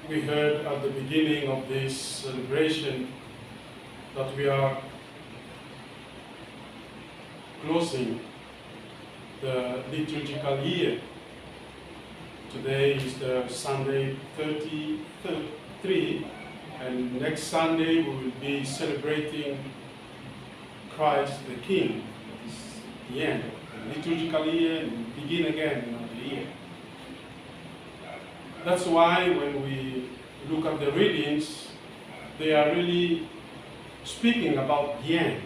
we heard at the beginning of this celebration that we are closing the liturgical year. Today is the Sunday 33, and next Sunday we will be celebrating Christ the King. That is the end of the liturgical year and begin again another year. That's why when we look at the readings, they are really speaking about the end,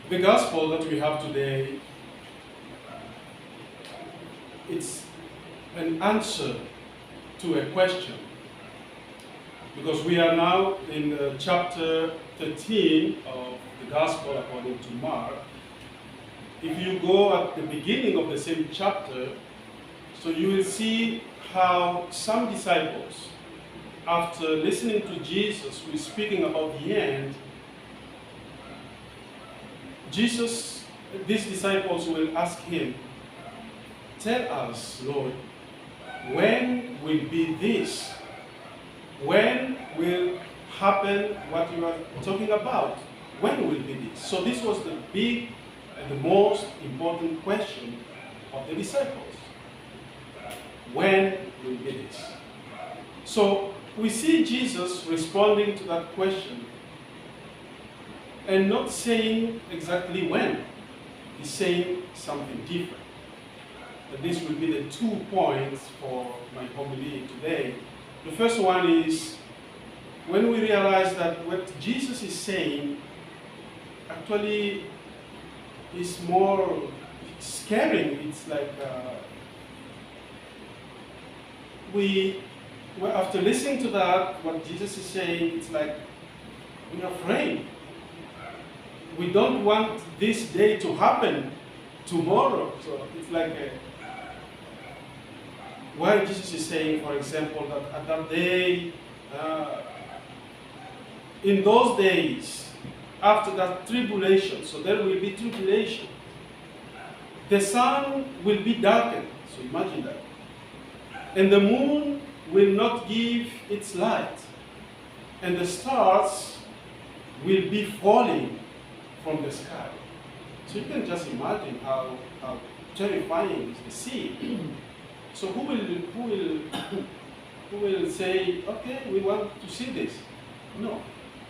The gospel that we have today, it's an answer to a question. Because we are now in chapter 13 of the gospel according to Mark. If you go at the beginning of the same chapter, so you will see how some disciples, after listening to Jesus who is speaking about the end, these disciples will ask him, "Tell us, Lord, when will be this? When will happen what you are talking about? When will be this?" So this was the big and the most important question of the disciples. When will be this? So we see Jesus responding to that question and not saying exactly when. He's saying something different. But this will be the 2 points for my homily today. The first one is when we realize that what Jesus is saying actually is more scaring. It's like after listening to that, what Jesus is saying, it's like we're afraid. We don't want this day to happen tomorrow. So it's like why Jesus is saying, for example, that at that day, in those days, after that tribulation, so there will be tribulation, the sun will be darkened. So imagine that. And the moon will not give its light. And the stars will be falling from the sky. So you can just imagine how terrifying is the scene. So who will say, okay, we want to see this? No,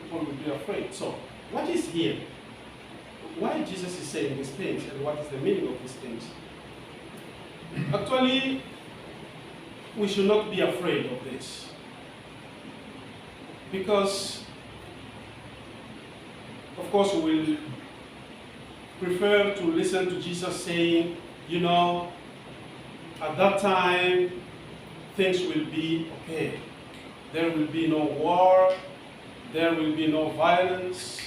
people will be afraid. So what is here? Why Jesus is saying these things and what is the meaning of these things? Actually, we should not be afraid of this. Because, of course, we will prefer to listen to Jesus saying, you know, at that time, things will be okay. There will be no war, there will be no violence,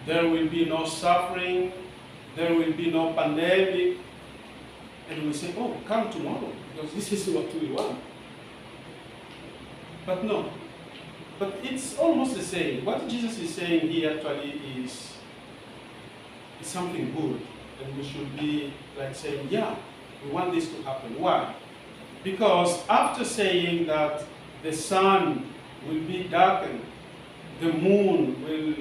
there will be no suffering, there will be no pandemic. And we say, oh, come tomorrow, because this is what we want. But no. But it's almost the same. What Jesus is saying here actually is something good. And we should be like saying, yeah, we want this to happen. Why? Because after saying that the sun will be darkened, the moon will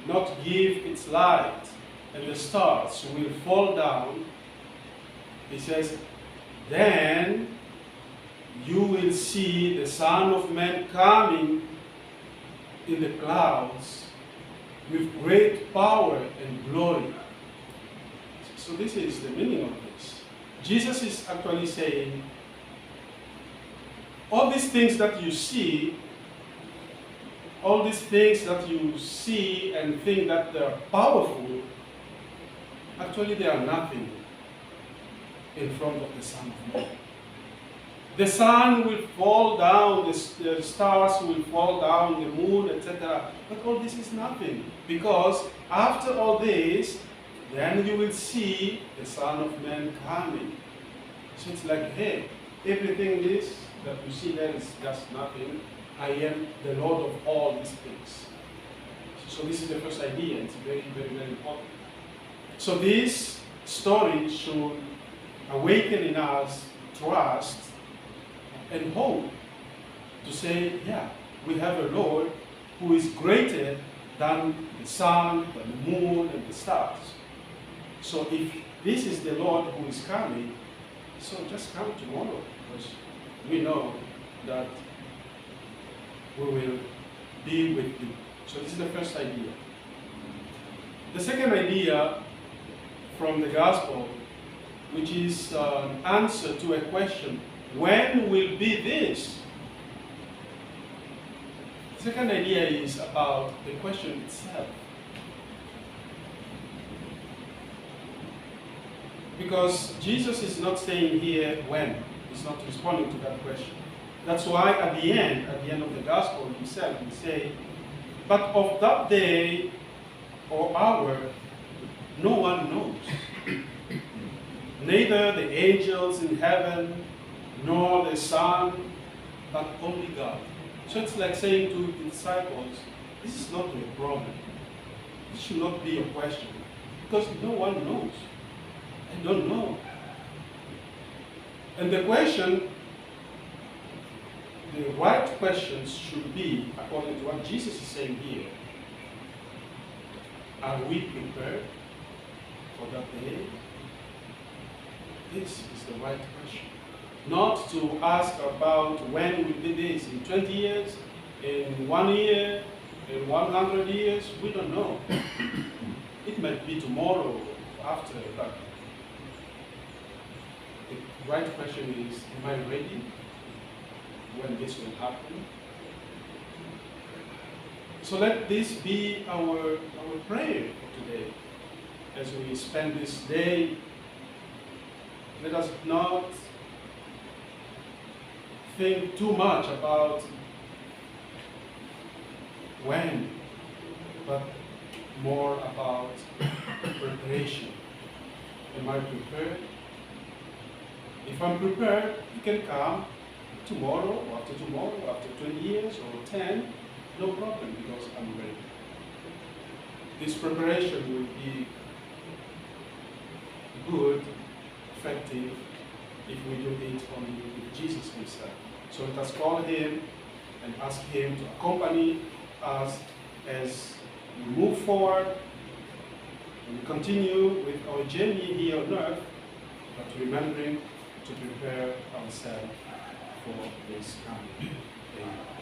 not give its light, and the stars will fall down, he says, then you will see the Son of Man coming in the clouds with great power and glory. So this is the meaning of this. Jesus is actually saying, all these things that you see, all these things that you see and think that they're powerful, actually they are nothing in front of the Son of Man. The sun will fall down, the stars will fall down, the moon, etc. But all this is nothing. Because after all this, then you will see the Son of Man coming. So it's like, hey, everything this that you see there is just nothing. I am the Lord of all these things. So this is the first idea. It's very, very, very important. So this story should awaken in us trust and hope to say, yeah, we have a Lord who is greater than the sun, than the moon, and the stars. So if this is the Lord who is coming, so just come tomorrow, because we know that we will be with you. So this is the first idea. The second idea from the gospel, which is an answer to a question, when will be this? The second idea is about the question itself. Because Jesus is not saying here when. He's not responding to that question. That's why at the end of the gospel himself, he say, but of that day or hour, no one knows. Neither the angels in heaven, nor the Son, but only God. So it's like saying to the disciples, this is not a problem. This should not be a question. Because no one knows. I don't know. And the question, the right questions should be, according to what Jesus is saying here, are we prepared for that day? This is the right question. Not to ask about when will be this, in 20 years, in 1 year, in 100 years, we don't know. It might be tomorrow, after, but the right question is, am I ready when this will happen? So let this be our prayer for today. As we spend this day, let us not think too much about when, but more about preparation. Am I prepared? If I'm prepared, you can come tomorrow, or after tomorrow, after 20 years, or 10, no problem, because I'm ready. This preparation will be good, effective, if we do it only with Jesus himself. So let us call him and ask him to accompany us as we move forward and we continue with our journey here on earth, but remembering to prepare ourselves for this coming. Amen.